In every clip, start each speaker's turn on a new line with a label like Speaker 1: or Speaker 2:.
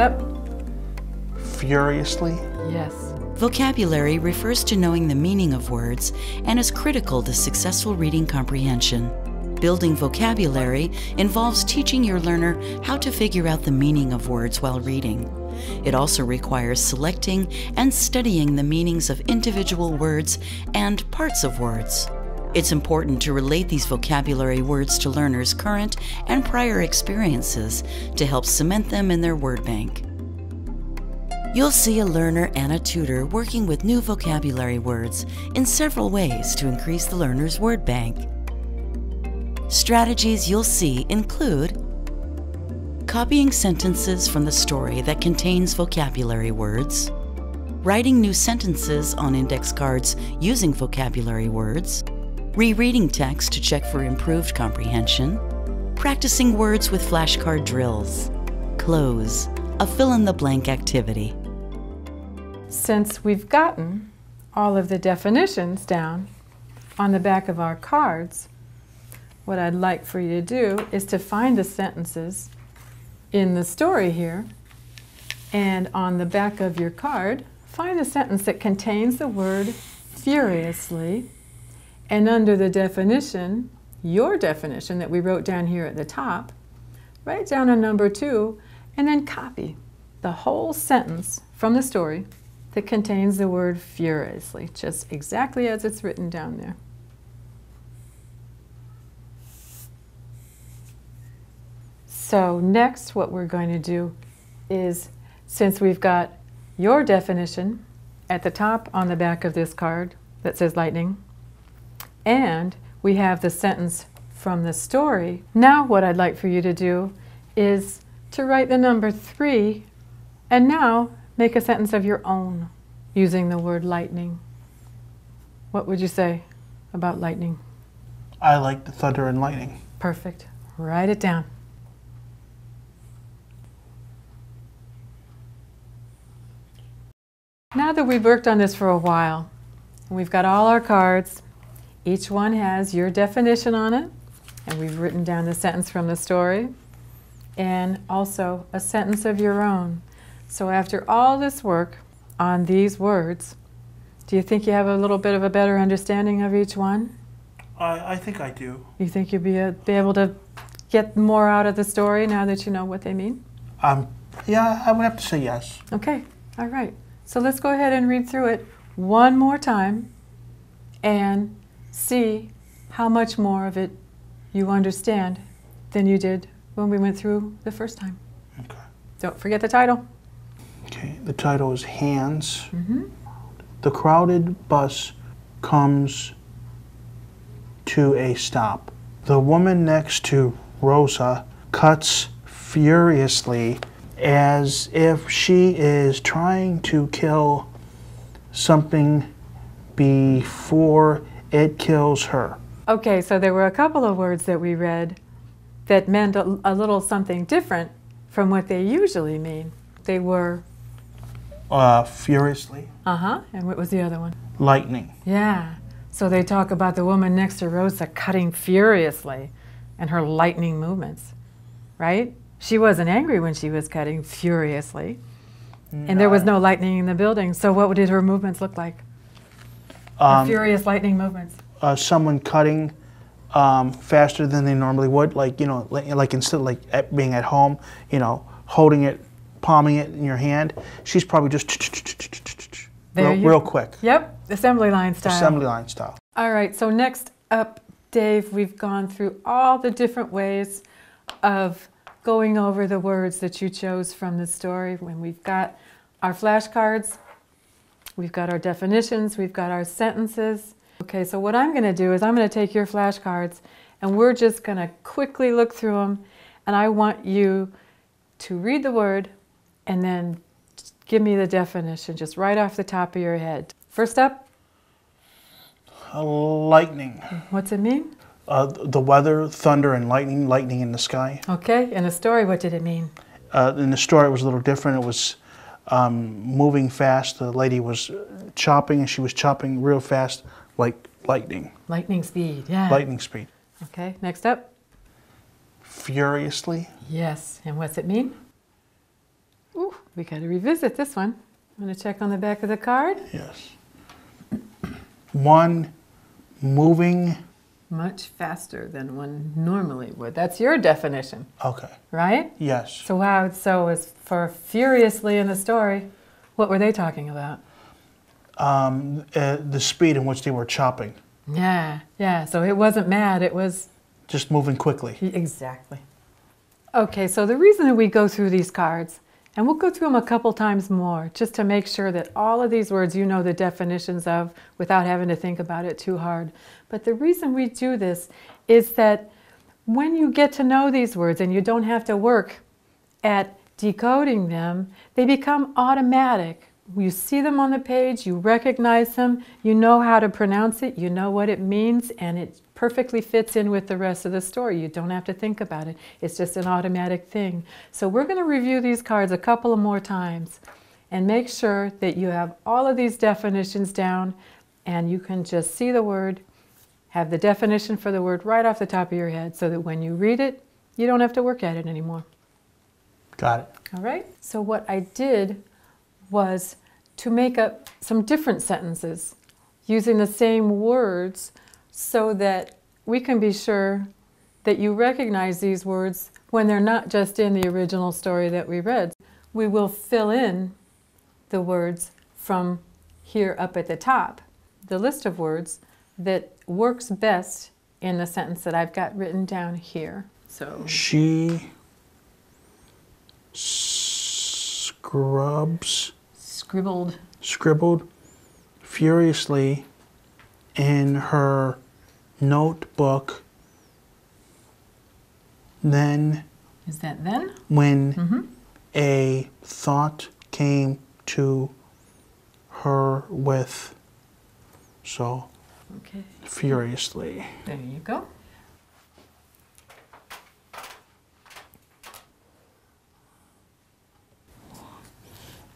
Speaker 1: up?
Speaker 2: Furiously.
Speaker 1: Yes.
Speaker 3: Vocabulary refers to knowing the meaning of words and is critical to successful reading comprehension. Building vocabulary involves teaching your learner how to figure out the meaning of words while reading. It also requires selecting and studying the meanings of individual words and parts of words. It's important to relate these vocabulary words to learners' current and prior experiences to help cement them in their word bank. You'll see a learner and a tutor working with new vocabulary words in several ways to increase the learner's word bank. Strategies you'll see include copying sentences from the story that contains vocabulary words, writing new sentences on index cards using vocabulary words, rereading text to check for improved comprehension, practicing words with flashcard drills, CLOZE, a fill-in-the-blank activity.
Speaker 1: Since we've gotten all of the definitions down on the back of our cards, what I'd like for you to do is to find the sentences in the story here, and on the back of your card, find a sentence that contains the word furiously, and under the definition, your definition that we wrote down here at the top, write down a number 2, and then copy the whole sentence from the story that contains the word furiously, just exactly as it's written down there. So next, what we're going to do is, since we've got your definition at the top on the back of this card that says lightning, and we have the sentence from the story, now what I'd like for you to do is to write the number 3 and now make a sentence of your own using the word lightning. What would you say about lightning?
Speaker 2: I like the thunder and lightning.
Speaker 1: Perfect. Write it down. Now that we've worked on this for a while, and we've got all our cards, each one has your definition on it, and we've written down the sentence from the story, and also a sentence of your own. So after all this work on these words, do you think you have a little bit of a better understanding of each one?
Speaker 2: I think I do.
Speaker 1: You think you'll be able to get more out of the story now that you know what they mean?
Speaker 2: Yeah, I would have to say yes.
Speaker 1: Okay, all right. So let's go ahead and read through it one more time and see how much more of it you understand than you did when we went through the first time.
Speaker 2: Okay.
Speaker 1: Don't forget the title.
Speaker 2: Okay, the title is Hands. The crowded bus comes to a stop. The woman next to Rosa cuts furiously as if she is trying to kill something before it kills her.
Speaker 1: Okay, so there were a couple of words that we read that meant a little something different from what they usually mean. They were
Speaker 2: furiously.
Speaker 1: And what was the other one?
Speaker 2: Lightning.
Speaker 1: Yeah. So they talk about the woman next to Rosa cutting furiously and her lightning movements, right? She wasn't angry when she was cutting furiously. And there was no lightning in the building. So what did her movements look like? Her furious lightning movements.
Speaker 2: Someone cutting faster than they normally would, like, you know, like instead of like being at home, you know, holding it, palming it in your hand, she's probably just real quick.
Speaker 1: Yep, assembly line style.
Speaker 2: Assembly line style.
Speaker 1: All right, so next up, Dave, we've gone through all the different ways of going over the words that you chose from the story. When we've got our flashcards, we've got our definitions, we've got our sentences. Okay, so what I'm going to do is I'm going to take your flashcards and we're just going to quickly look through them, and I want you to read the word and then give me the definition just right off the top of your head. First up?
Speaker 2: Lightning.
Speaker 1: What's it mean?
Speaker 2: The weather, thunder and lightning in the sky.
Speaker 1: Okay, in the story, what did it mean?
Speaker 2: In the story, it was a little different. It was moving fast. The lady was chopping, and she was chopping real fast, like lightning.
Speaker 1: Lightning speed, yeah.
Speaker 2: Lightning speed.
Speaker 1: Okay, next up?
Speaker 2: Furiously.
Speaker 1: Yes, and what's it mean? Ooh, we got to revisit this one. I'm going to check on the back of the card.
Speaker 2: Yes. 1, moving.
Speaker 1: Much faster than one normally would. That's your definition,
Speaker 2: Okay.
Speaker 1: right?
Speaker 2: Yes.
Speaker 1: So wow, so as for furiously in the story, what were they talking about?
Speaker 2: The speed in which they were chopping.
Speaker 1: Yeah. So it wasn't mad, it was...
Speaker 2: Just moving quickly.
Speaker 1: Exactly. Okay, so the reason that we go through these cards, and we'll go through them a couple times more, just to make sure that all of these words you know the definitions of without having to think about it too hard. But the reason we do this is that when you get to know these words and you don't have to work at decoding them, they become automatic. You see them on the page, you recognize them, you know how to pronounce it, you know what it means, and it perfectly fits in with the rest of the story. You don't have to think about it. It's just an automatic thing. So we're going to review these cards a couple of more times and make sure that you have all of these definitions down and you can just see the word, have the definition for the word right off the top of your head so that when you read it, you don't have to work at it anymore.
Speaker 2: Got it.
Speaker 1: All right? So what I did was to make up some different sentences using the same words so that we can be sure that you recognize these words when they're not just in the original story that we read. We will fill in the words from here up at the top, the list of words that works best in the sentence that I've got written down here. So
Speaker 2: she scribbled furiously in her notebook. Then,
Speaker 1: is that then?
Speaker 2: When a thought came to her with, so
Speaker 1: okay.
Speaker 2: Furiously.
Speaker 1: There you go.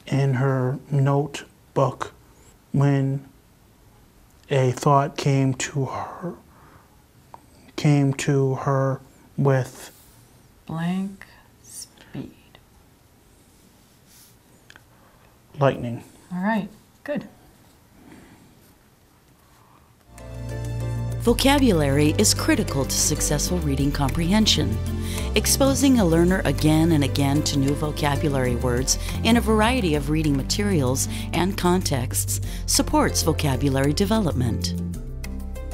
Speaker 2: In her notebook, when a thought came to her with
Speaker 1: blank speed.
Speaker 2: Lightning.
Speaker 1: All right, good.
Speaker 3: Vocabulary is critical to successful reading comprehension. Exposing a learner again and again to new vocabulary words in a variety of reading materials and contexts supports vocabulary development.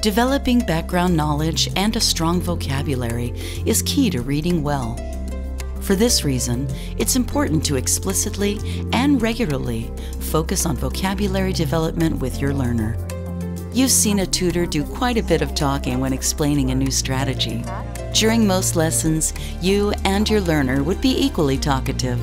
Speaker 3: Developing background knowledge and a strong vocabulary is key to reading well. For this reason, it's important to explicitly and regularly focus on vocabulary development with your learner. You've seen a tutor do quite a bit of talking when explaining a new strategy. During most lessons, you and your learner would be equally talkative.